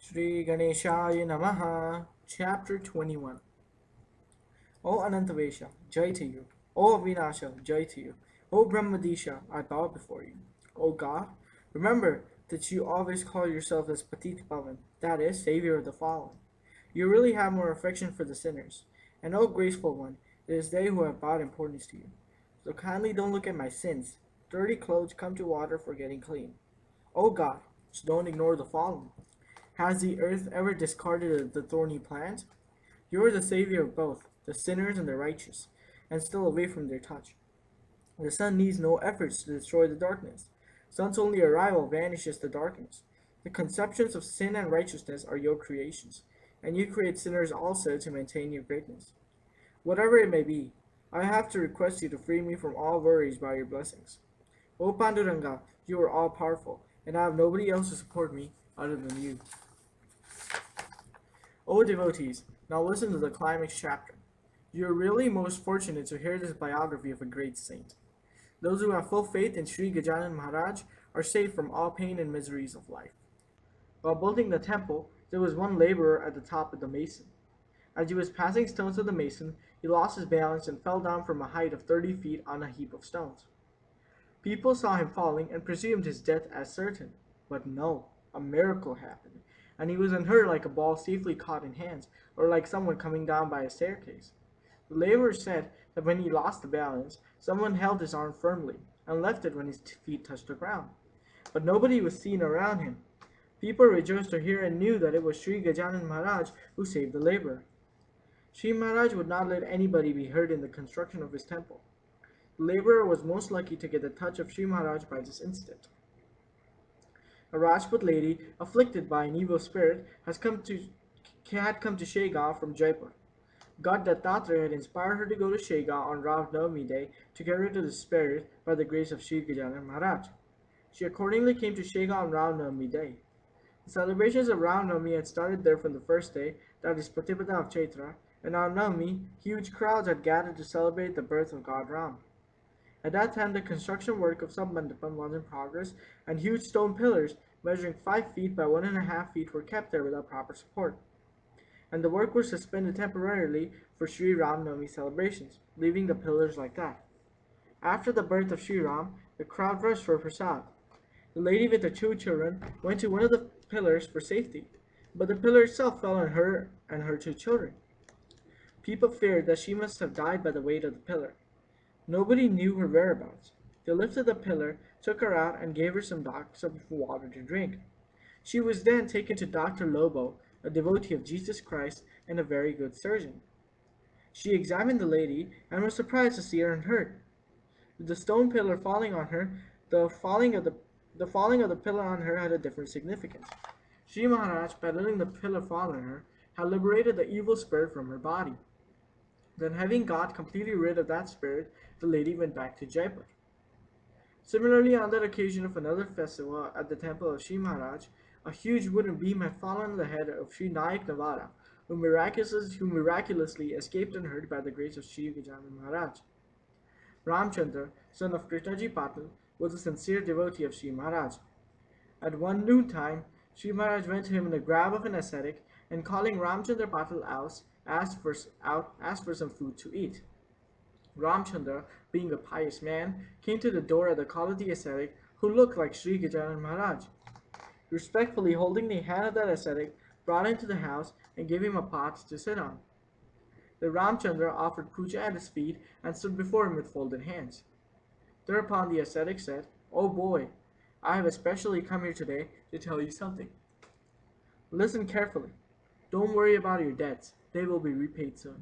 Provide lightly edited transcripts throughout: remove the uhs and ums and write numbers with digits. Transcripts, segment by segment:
Shri Ganeshaya Namaha, Chapter 21. O Anantavesha, Jai to you. O Avinasha, Jai to you. O Brahmadisha, I bow before you. O God, remember that you always call yourself as Patit Pavan, that is, Savior of the fallen. You really have more affection for the sinners. And O graceful one, it is they who have brought importance to you. So kindly don't look at my sins. Dirty clothes come to water for getting clean. O God, so don't ignore the fallen. Has the earth ever discarded the thorny plant? You are the Savior of both, the sinners and the righteous, and still away from their touch. The sun needs no efforts to destroy the darkness. Sun's only arrival vanishes the darkness. The conceptions of sin and righteousness are your creations, and you create sinners also to maintain your greatness. Whatever it may be, I have to request you to free me from all worries by your blessings. O Panduranga, you are all powerful, and I have nobody else to support me other than you. O devotees, now listen to the climax chapter. You are really most fortunate to hear this biography of a great saint. Those who have full faith in Shri Gajanan Maharaj are saved from all pain and miseries of life. While building the temple, there was one laborer at the top of the mason. As he was passing stones to the mason, he lost his balance and fell down from a height of 30 feet on a heap of stones. People saw him falling and presumed his death as certain. But no, a miracle happened, and he was unhurt like a ball safely caught in hands, or like someone coming down by a staircase. The laborer said that when he lost the balance, someone held his arm firmly and left it when his feet touched the ground. But nobody was seen around him. People rejoiced to hear and knew that it was Sri Gajanan Maharaj who saved the laborer. Sri Maharaj would not let anybody be hurt in the construction of his temple. The laborer was most lucky to get the touch of Sri Maharaj by this instant. A Rajput lady, afflicted by an evil spirit, had come to Shega from Jaipur. God Dattatreya had inspired her to go to Shega on Rav Navami day to get rid of the spirit by the grace of Sri Gajanan Maharaj. She accordingly came to Shega on Rav Navami day. The celebrations of Rav Navami had started there from the first day, that is Pratipada of Chaitra, and on Navami, huge crowds had gathered to celebrate the birth of God Ram. At that time, the construction work of Submandapam was in progress, and huge stone pillars measuring 5 feet by 1.5 feet were kept there without proper support. And the work was suspended temporarily for Sri Ram Navami celebrations, leaving the pillars like that. After the birth of Sri Ram, the crowd rushed for prasad. The lady with the 2 children went to one of the pillars for safety, but the pillar itself fell on her and her 2 children. People feared that she must have died by the weight of the pillar. Nobody knew her whereabouts. They lifted the pillar, took her out, and gave her some water to drink. She was then taken to Dr. Lobo, a devotee of Jesus Christ and a very good surgeon. She examined the lady and was surprised to see her unhurt. With the stone pillar falling on her, the falling of the pillar on her had a different significance. Sri Maharaj, by letting the pillar fall on her, had liberated the evil spirit from her body. Then, having got completely rid of that spirit, the lady went back to Jaipur. Similarly, on that occasion of another festival at the temple of Sri Maharaj, a huge wooden beam had fallen on the head of Sri Nayak Navara, who miraculously escaped unhurt by the grace of Sri Gajanan Maharaj. Ramchandra, son of Krishnaji Patil, was a sincere devotee of Sri Maharaj. At one noontime, Sri Maharaj went to him in the grab of an ascetic, and calling Ramchandra Patil out, asked for some food to eat. Ramchandra, being a pious man, came to the door at the call of the ascetic, who looked like Sri Gajanan Maharaj. Respectfully holding the hand of that ascetic, brought him to the house and gave him a pot to sit on. Then Ramchandra offered puja at his feet and stood before him with folded hands. Thereupon the ascetic said, "Oh boy, I have especially come here today to tell you something. Listen carefully. Don't worry about your debts. They will be repaid soon.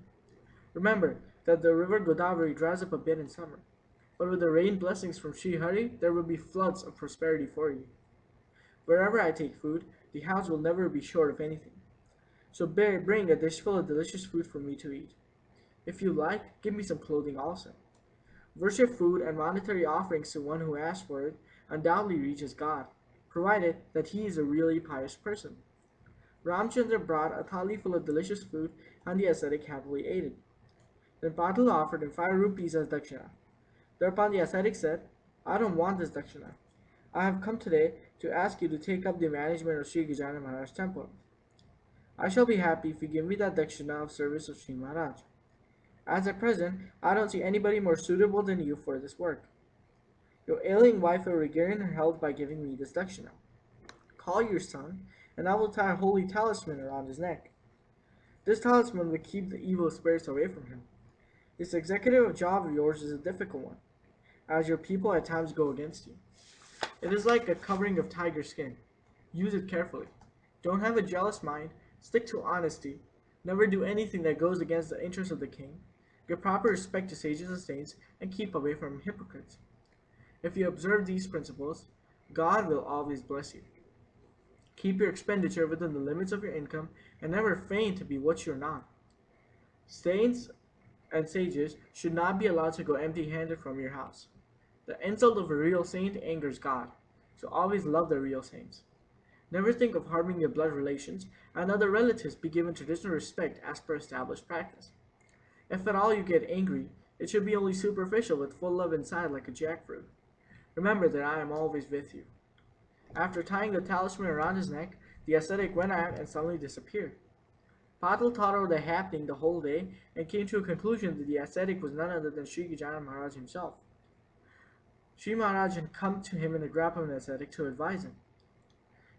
Remember that the river Godavari dries up a bit in summer, but with the rain blessings from Sri Hari, there will be floods of prosperity for you. Wherever I take food, the house will never be short of anything. So bring a dish full of delicious food for me to eat. If you like, give me some clothing also. Worship food and monetary offerings to one who asks for it undoubtedly reaches God, provided that he is a really pious person." Ramchandra brought a thali full of delicious food, and the ascetic happily ate it. Then Patil offered him 5 rupees as dakshina. Thereupon the ascetic said, "I don't want this dakshina. I have come today to ask you to take up the management of Sri Gajanan Maharaj temple. I shall be happy if you give me that dakshina of service of Shri Maharaj. As at present, I don't see anybody more suitable than you for this work. Your ailing wife will regain her health by giving me this dakshina. Call your son, and I will tie a holy talisman around his neck. This talisman will keep the evil spirits away from him. This executive job of yours is a difficult one, as your people at times go against you. It is like a covering of tiger skin. Use it carefully. Don't have a jealous mind. Stick to honesty. Never do anything that goes against the interests of the king. Give proper respect to sages and saints, and keep away from hypocrites. If you observe these principles, God will always bless you. Keep your expenditure within the limits of your income, and never feign to be what you're not. Saints and sages should not be allowed to go empty-handed from your house. The insult of a real saint angers God, so always love the real saints. Never think of harming your blood relations, and other relatives be given traditional respect as per established practice. If at all you get angry, it should be only superficial with full love inside like a jackfruit. Remember that I am always with you. After tying the talisman around his neck, the ascetic went out and suddenly disappeared. Patil thought over the happening the whole day and came to a conclusion that the ascetic was none other than Sri Gajanan Maharaj himself. Sri Maharaj had come to him in the grip of an ascetic to advise him.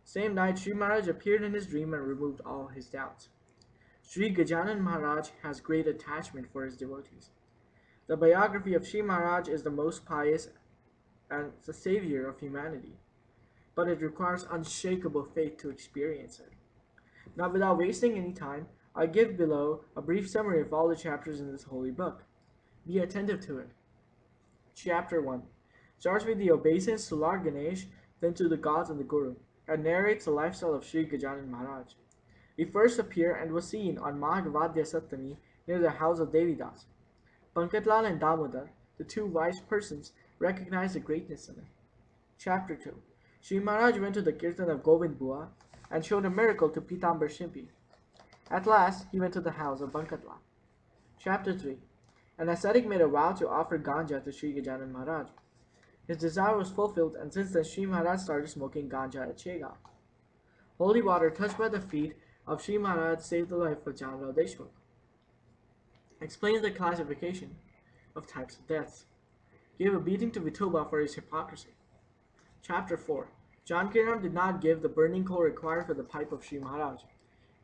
Same night, Sri Maharaj appeared in his dream and removed all his doubts. Sri Gajanan Maharaj has great attachment for his devotees. The biography of Sri Maharaj is the most pious and the savior of humanity, but it requires unshakable faith to experience it. Now, without wasting any time, I give below a brief summary of all the chapters in this holy book. Be attentive to it. Chapter 1 starts with the obeisance to Lord Ganesh, then to the gods and the Guru, and narrates the lifestyle of Sri Gajanan Maharaj. He first appeared and was seen on Maghvadya Saptami near the house of Devidas. Pankatlal and Damodar, the two wise persons, recognized the greatness in it. Chapter 2 Sri Maharaj went to the Kirtan of Govind Bua and showed a miracle to Pitambar Shimpi. At last, he went to the house of Bankatlal. Chapter 3 An ascetic made a vow to offer ganja to Sri Gajanan Maharaj. His desire was fulfilled, and since then Sri Maharaj started smoking ganja at Chegaon. Holy water touched by the feet of Sri Maharaj saved the life of Janrao Deshmukh. Explains the classification of types of deaths. Gave a beating to Vithoba for his hypocrisy. Chapter 4 Jankiram did not give the burning coal required for the pipe of Sri Maharaj.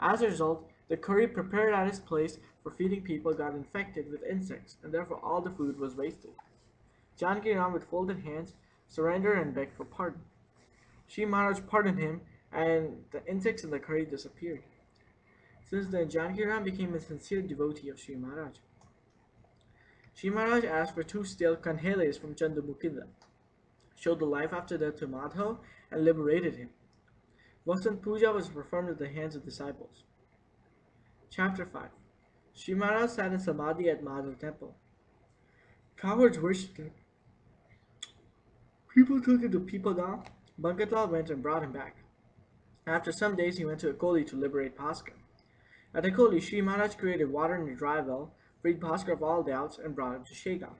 As a result, the curry prepared at his place for feeding people got infected with insects, and therefore all the food was wasted. Jankiram, with folded hands, surrendered and begged for pardon. Sri Maharaj pardoned him, and the insects in the curry disappeared. Since then, Jankiram became a sincere devotee of Sri Maharaj. Sri Maharaj asked for 2 stale kanheles from Chandamukhinda, showed the life after death to Madhav, and liberated him. Vasant Puja was performed at the hands of disciples. Chapter 5 Sri Maharaj sat in Samadhi at Madhav temple. Cowards worshipped him. People took him to Pipadam. Bankatlal went and brought him back. After some days, he went to Akoli to liberate Bhaskar. At Akoli, Sri Maharaj created water in a dry well, freed Bhaskar of all doubts, and brought him to Shegaon.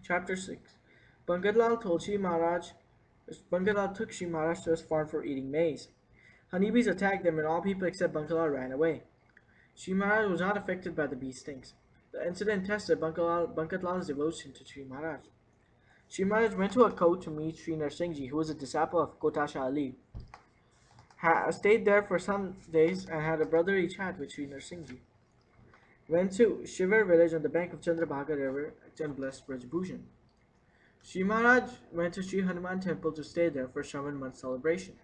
Chapter 6 Bankatlal took Sri Maharaj to his farm for eating maize. Honeybees attacked them, and all people except Bankatlal ran away. Sri Maharaj was not affected by the bee stings. The incident tested Bankatlal's devotion to Sri Maharaj. Sri Maharaj went to Akot to meet Sri Narsingh, who was a disciple of Kotasha Ali. Stayed there for some days and had a brotherly chat with Sri Narsingh. Went to Shiver village on the bank of Chandrabhaga river and blessed Brajbhushan. Sri Maharaj went to Sri Hanuman temple to stay there for Shravan month celebration.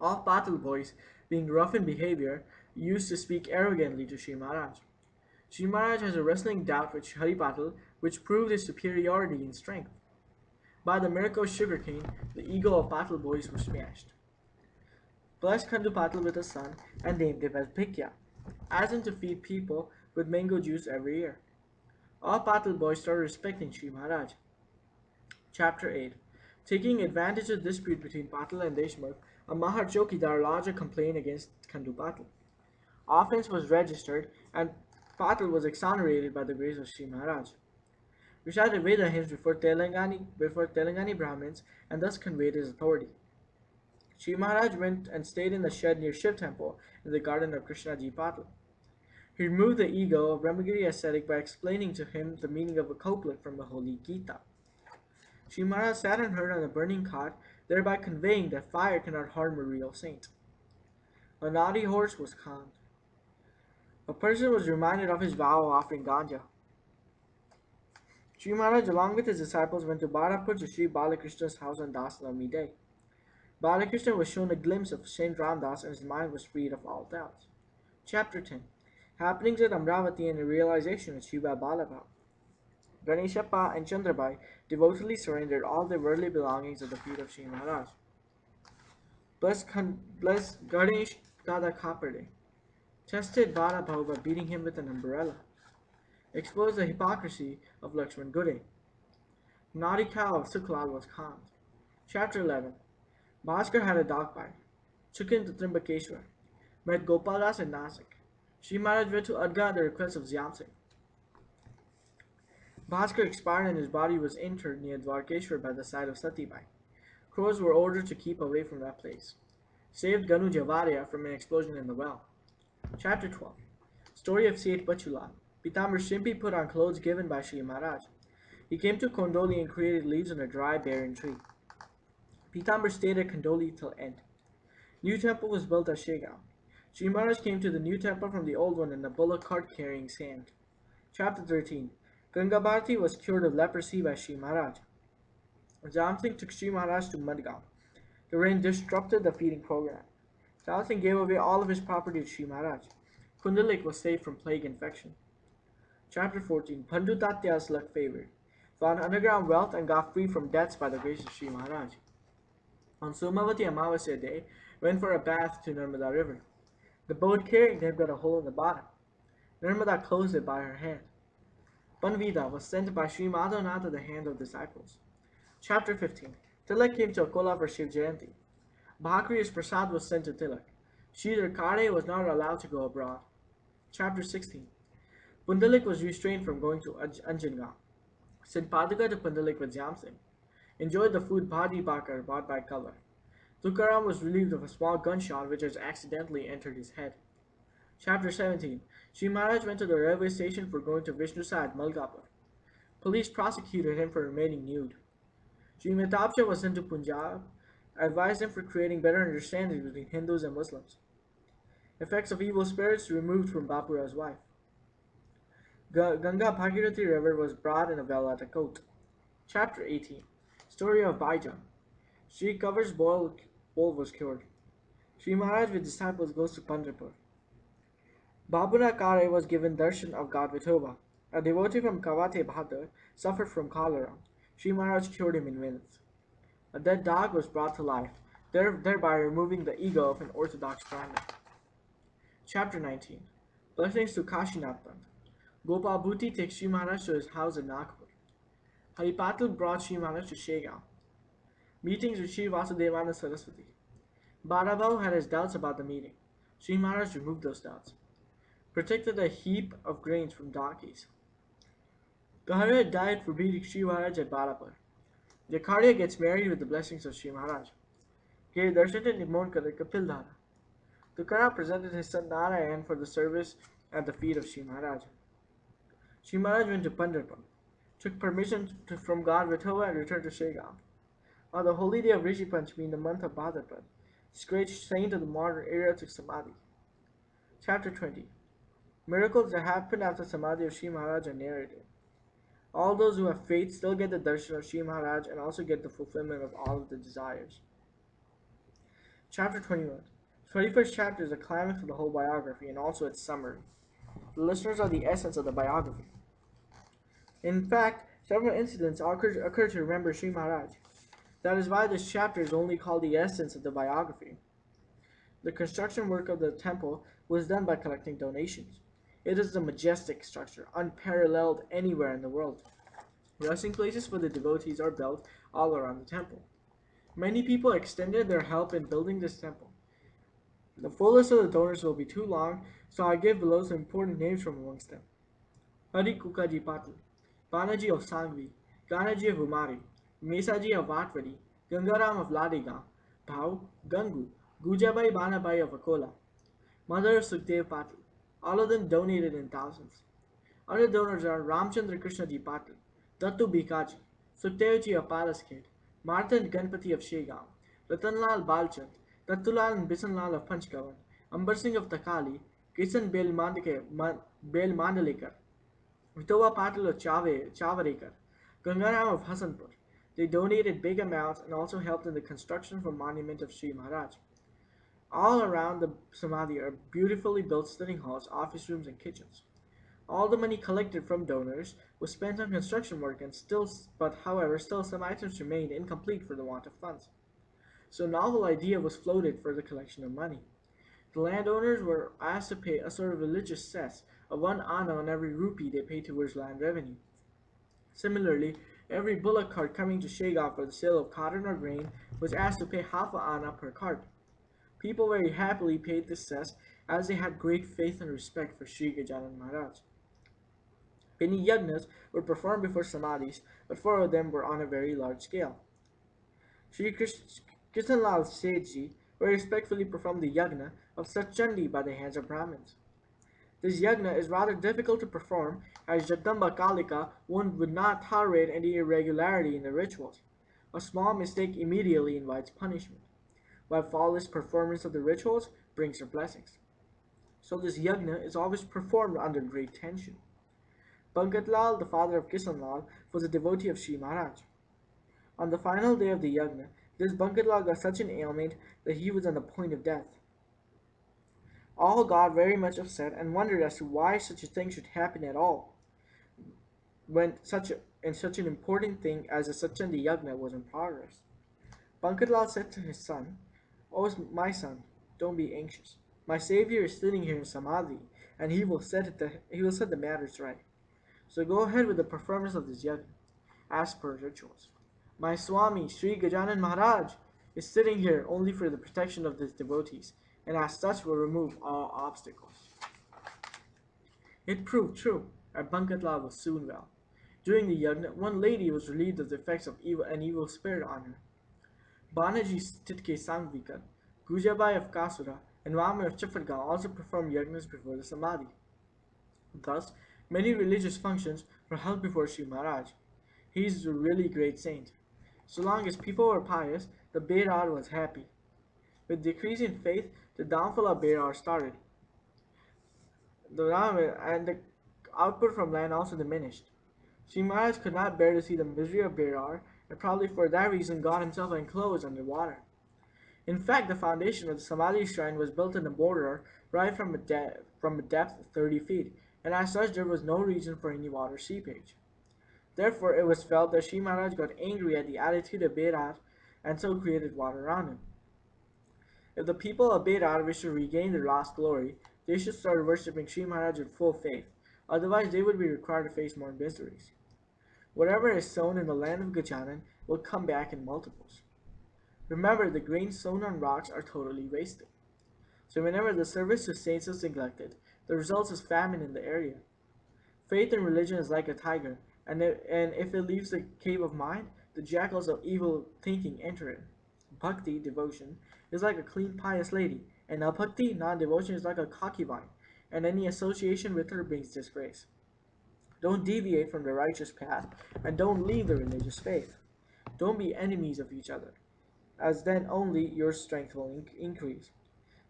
All Patil boys, being rough in behavior, used to speak arrogantly to Sri Maharaj. Sri Maharaj has a wrestling bout with Hari Patil, which proved his superiority in strength. By the miracle of sugarcane, the ego of Patil boys was smashed. Blessed Khandu Patil with a son and named him as Bhikya, asked him to feed people with mango juice every year. All Patil boys started respecting Sri Maharaj. Chapter 8 Taking advantage of the dispute between Patil and Deshmukh, a Mahar Chokidar lodged a complaint against Khandu Patil. Offense was registered, and Patil was exonerated by the grace of Sri Maharaj. Recited Veda hymns before Telangani Brahmins, and thus conveyed his authority. Shri Maharaj went and stayed in the shed near Shiv temple in the garden of Krishnaji Patil. He removed the ego of Brahmagiri ascetic by explaining to him the meaning of a couplet from the Holy Gita. Shri Maharaj sat and heard on a burning cot, thereby conveying that fire cannot harm a real saint. A naughty horse was calmed. A person was reminded of his vow of offering ganja. Shri Maharaj, along with his disciples, went to Bharapur to Sri Balakrishna's house on Das Navami Day. Balakrishna was shown a glimpse of Saint Ramdas and his mind was freed of all doubts. Chapter 10. Happenings at Amravati and the realization of Shiva Balabha. Ganeshappa and Chandrabai devotedly surrendered all their worldly belongings at the feet of Shri Maharaj. Bless Ganesh Dada Kaperde. Tested Balabha by beating him with an umbrella. Exposed the hypocrisy of Lakshman Gure. Naughty cow of Suklal was calmed. Chapter 11. Bhaskar had a dog bite. Took him to Trimbakeshwar. Met Gopalas and Nasik. Shri Maharaj went to Adga at the request of Zyamsingh. Bhaskar expired and his body was interred near Dwarkeshwar by the side of Satibai. Crows were ordered to keep away from that place. Saved Ganu Javaria from an explosion in the well. Chapter 12. Story of Seth Bachulal. Pitambar Shimpi put on clothes given by Shri Maharaj. He came to Kondoli and created leaves on a dry, barren tree. Pitambar stayed at Kondoli till end. New temple was built at Shegaon. Shri Maharaj came to the new temple from the old one in a bullock cart carrying sand. Chapter 13. Ganga Bharati was cured of leprosy by Shri Maharaj. Jamsingh took Shri Maharaj to Madgaon. The rain disrupted the feeding program. Jamsingh gave away all of his property to Shri Maharaj. Kundalik was saved from plague infection. Chapter 14. Pandu Tatya's luck favored. Found underground wealth and got free from debts by the grace of Shri Maharaj. On Somavati Amavasya day, went for a bath to Narmada river. The boat carrying them got a hole in the bottom. Narmada closed it by her hand. Panvida was sent by Sri Madhavnath to the hand of disciples. Chapter 15. Tilak came to Akola for Shiv Jayanti. Bhakri's Prasad was sent to Tilak. Sridhar Kare was not allowed to go abroad. Chapter 16. Pundalik was restrained from going to Anjangaon. Sent Padaka to Pundalik with Jamsingh. Enjoyed the food Bhadi Bakar bought by Kalar. Tukaram was relieved of a small gunshot which has accidentally entered his head. Chapter 17. Shri Maharaj went to the railway station for going to Vishnusa at Malgapur. Police prosecuted him for remaining nude. Shri Metabsha was sent to Punjab, advised him for creating better understanding between Hindus and Muslims. Effects of evil spirits removed from Bapura's wife. Ganga Bhagirathi river was brought in a well at a coat. Chapter 18. Story of Baijan. Shri Kavar's bowl was cured. Shri Maharaj with disciples goes to Pandharpur. Babuna Kare was given darshan of God Vithoba. A devotee from Kavate Bhadar suffered from cholera. Shri Maharaj cured him in minutes. A dead dog was brought to life, thereby removing the ego of an orthodox Brahmin. Chapter 19. Blessings to Kashinath Pant. Gopal Bhuti takes Shri Maharaj to his house in Nagpur. Haripatil brought Shri Maharaj to Shegaon. Meetings with Shri Vasudevana Saraswati. Bharabhau had his doubts about the meeting. Shri Maharaj removed those doubts. Protected a heap of grains from donkeys. Gaharia died for beating Shri Maharaj at Bharapur. Jakaria gets married with the blessings of Shri Maharaj. Gave darshan to Nimonkar at Kapildhara. Tukaram presented his son Narayan for the service at the feet of Shri Maharaj. Shri Maharaj went to Pandharpur. Took permission from God Vithoba and returned to Shegaon. On the holy day of Rishi Panchami in the month of Bhadrapad, this great saint of the modern era took Samadhi. Chapter 20. Miracles that happened after Samadhi of Shri Maharaj are narrated. All those who have faith still get the darshan of Shri Maharaj and also get the fulfillment of all of the desires. Chapter 21. The 21st chapter is the climax of the whole biography and also its summary. The listeners are the essence of the biography. In fact, several incidents occur to remember Sri Maharaj. That is why this chapter is only called the essence of the biography. The construction work of the temple was done by collecting donations. It is a majestic structure, unparalleled anywhere in the world. Resting places for the devotees are built all around the temple. Many people extended their help in building this temple. The full list of the donors will be too long, so I give below some important names from amongst them. Hari Kukaji Patil, Banaji of Sangvi, Ganaji of Umari, Mesaji of Vatwadi, Gangaram of Ladigaon, Bhau, Gangu, Gujabai Banabai of Akola, mother of Sukhdev Patil. All of them donated in thousands. Other donors are Ramchandra Krishnaji Patil, Dattu Bikaji, Sukhdevji of Palaskhet, Martha and Ganpati of Shegaon, Ratanlal Balchand, Dattulal and Bisanlal of Panchgavan, Ambar Singh of Takali, Kisan Bel Mandalekar, Vitoba Patil of Chavarekar, Gangaram of Hasanpur. They donated big amounts and also helped in the construction of a monument of Sri Maharaj. All around the Samadhi are beautifully built sitting halls, office rooms, and kitchens. All the money collected from donors was spent on construction work and however, still some items remained incomplete for the want of funds. So a novel idea was floated for the collection of money. The landowners were asked to pay a sort of religious cess of 1 anna on every rupee they paid towards land revenue. Similarly, every bullock cart coming to Shegaon for the sale of cotton or grain was asked to pay half a anna per cart. People very happily paid this cess as they had great faith and respect for Shri Gajanan Maharaj. Many yagnas were performed before samadhis, but 4 of them were on a very large scale. Sri Krishnalal Sethji very respectfully performed the yagna of Satchandi by the hands of Brahmins. This yagna is rather difficult to perform as Jagdamba Kalika one would not tolerate any irregularity in the rituals. A small mistake immediately invites punishment, while flawless performance of the rituals brings her blessings. So this yagna is always performed under great tension. Pankatlal, the father of Kishanlal, was a devotee of Sri Maharaj. On the final day of the yagna, this Pankatlal got such an ailment that he was on the point of death. All got very much upset and wondered as to why such a thing should happen at all, when such an important thing as a Satchandi Yagna was in progress. Pankatlal said to his son, "Oh, my son, don't be anxious. My savior is sitting here in Samadhi, and he will set the matters right. So go ahead with the performance of this yagna, as per rituals. My Swami, Sri Gajanan Maharaj, is sitting here only for the protection of his devotees, and as such will remove all obstacles." It proved true, and Pankatlal was soon well. During the yagna, one lady was relieved of the effects of an evil spirit on her. Banaji Titke Sangvikar, Gujabai of Kasura, and Vaman of Chafadgaon also performed yagnas before the Samadhi. Thus, many religious functions were held before Sri Maharaj. He is a really great saint. So long as people were pious, the Berar was happy. With decrease in faith, the downfall of Berar started. The output from land also diminished. Sri Maharaj could not bear to see the misery of Berar, and probably for that reason got himself enclosed under water. In fact, the foundation of the Samadhi shrine was built in a border right from a depth of 30 feet, and as such there was no reason for any water seepage. Therefore, it was felt that Sri Maharaj got angry at the attitude of Berar and so created water around him. If the people of Berar wish to regain their lost glory, they should start worshipping Sri Maharaj with full faith, otherwise they would be required to face more miseries. Whatever is sown in the land of Gajanan will come back in multiples. Remember, the grains sown on rocks are totally wasted. So whenever the service to saints is neglected, the result is famine in the area. Faith in religion is like a tiger, and if it leaves the cave of mind, the jackals of evil thinking enter it. Bhakti, devotion, is like a clean, pious lady, and abhakti, non-devotion, is like a concubine, and any association with her brings disgrace. Don't deviate from the righteous path, and don't leave the religious faith. Don't be enemies of each other, as then only your strength will increase.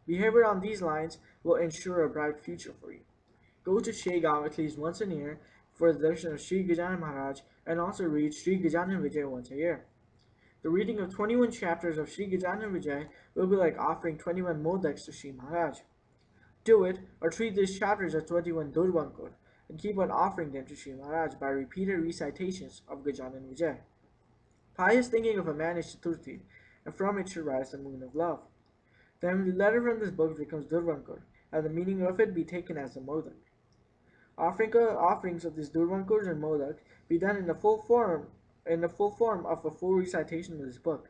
Behavior on these lines will ensure a bright future for you. Go to Shegaon at least once a year for the darshan of Sri Gajanan Maharaj, and also read Shri Gajanan Vijay once a year. The reading of 21 chapters of Shri Gajanan Vijay will be like offering 21 modaks to Sri Maharaj. Do it, or treat these chapters as 21 Durvankur, and keep on offering them to Sri Maharaj by repeated recitations of Gajanan Vijay. Pious thinking of a man is Chaturthi, and from it should rise the moon of love. Then the letter from this book becomes Durvankur, and the meaning of it be taken as the Modak. Offerings of these Durvankurs and Modak be done in the full form of a full recitation of this book.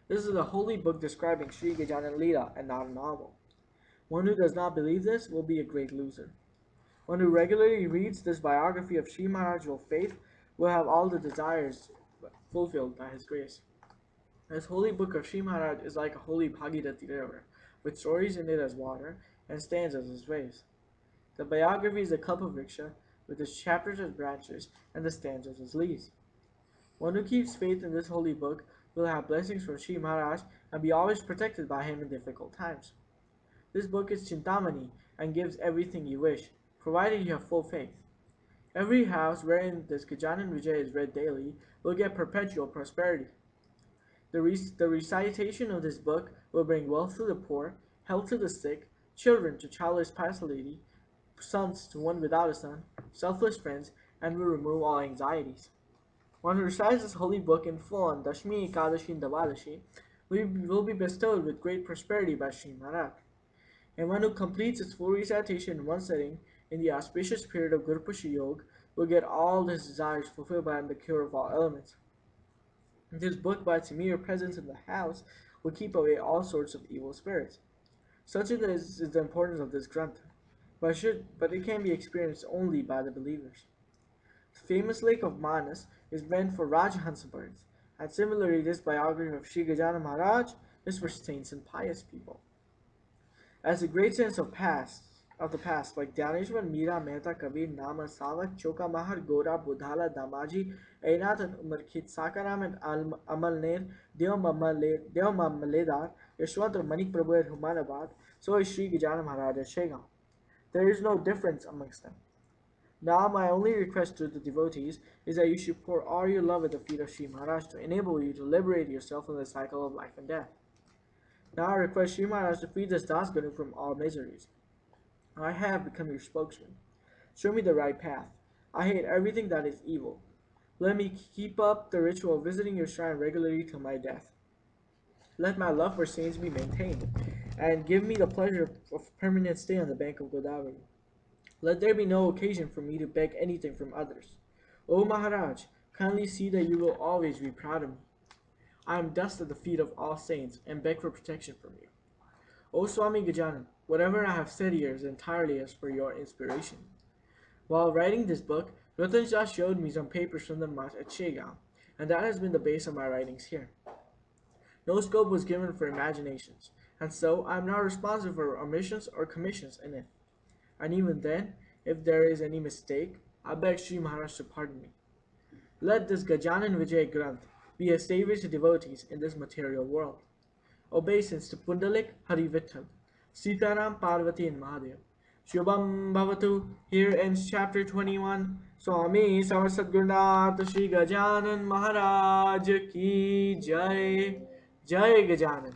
This is a holy book describing Sri Gajanan Leela and not a novel. One who does not believe this will be a great loser. One who regularly reads this biography of Sri Maharaj with faith will have all the desires fulfilled by his grace. This holy book of Shri Maharaj is like a holy Bhagirati river, with stories in it as water and stanzas as waves. The biography is a kalpavriksha, with its chapters as branches and the stanzas as leaves. One who keeps faith in this holy book will have blessings from Shri Maharaj and be always protected by him in difficult times. This book is Chintamani and gives everything you wish, provided you have full faith. Every house wherein this Gajanan Vijay is read daily will get perpetual prosperity. The recitation of this book will bring wealth to the poor, health to the sick, children to childless facility, sons to one without a son, selfless friends, and will remove all anxieties. One who recites this holy book in full on Dashmi, Ekadashi, and Davadashi will be bestowed with great prosperity by Sri Maharaj. And one who completes its full recitation in one sitting in the auspicious period of Gurupusha Yoga will get all his desires fulfilled by the cure of all ailments. This book, by its mere presence in the house, will keep away all sorts of evil spirits. Such is the importance of this Granth, but it can be experienced only by the believers. The famous lake of Manas is meant for Rajhansa birds, and similarly this biography of Shri Gajanan Maharaj is for saints and pious people. As a great sense of the past, like Dyaneshwar, Meera, Mehta, Kabir, Nama, Savak, Choka Mahar, Gora, Budhala, Damaji, Ainath, and Umarkit, Sakaram, and Amalner, Deomaledar, Yashwant, and Manik Prabhu at Humanabad, so is Sri Gajanan Maharaj at Shegaon. There is no difference amongst them. Now my only request to the devotees is that you should pour all your love at the feet of Sri Maharaj to enable you to liberate yourself from the cycle of life and death. Now I request Sri Maharaj to free this Das Guru from all miseries. I have become your spokesman. Show me the right path. I hate everything that is evil. Let me keep up the ritual of visiting your shrine regularly till my death. Let my love for saints be maintained, and give me the pleasure of permanent stay on the bank of Godavari. Let there be no occasion for me to beg anything from others. O Maharaj, kindly see that you will always be proud of me. I am dust at the feet of all saints and beg for protection from you. O Swami Gajanan, whatever I have said here is entirely as per your inspiration. While writing this book, Ratan Shah showed me some papers from the Math at Shegaon, and that has been the base of my writings here. No scope was given for imaginations, and so I am not responsible for omissions or commissions in it. And even then, if there is any mistake, I beg Sri Maharaj to pardon me. Let this Gajanan Vijay Granth be a savior to devotees in this material world. Obeisance to Pundalik Hari Vitthal, Sitaram Parvati and Mahadev. Shubham Bhavatu. Here ends chapter 21. Swami Sarvasat Shri Gajanan Maharaj Ki Jai. Jai Gajanan.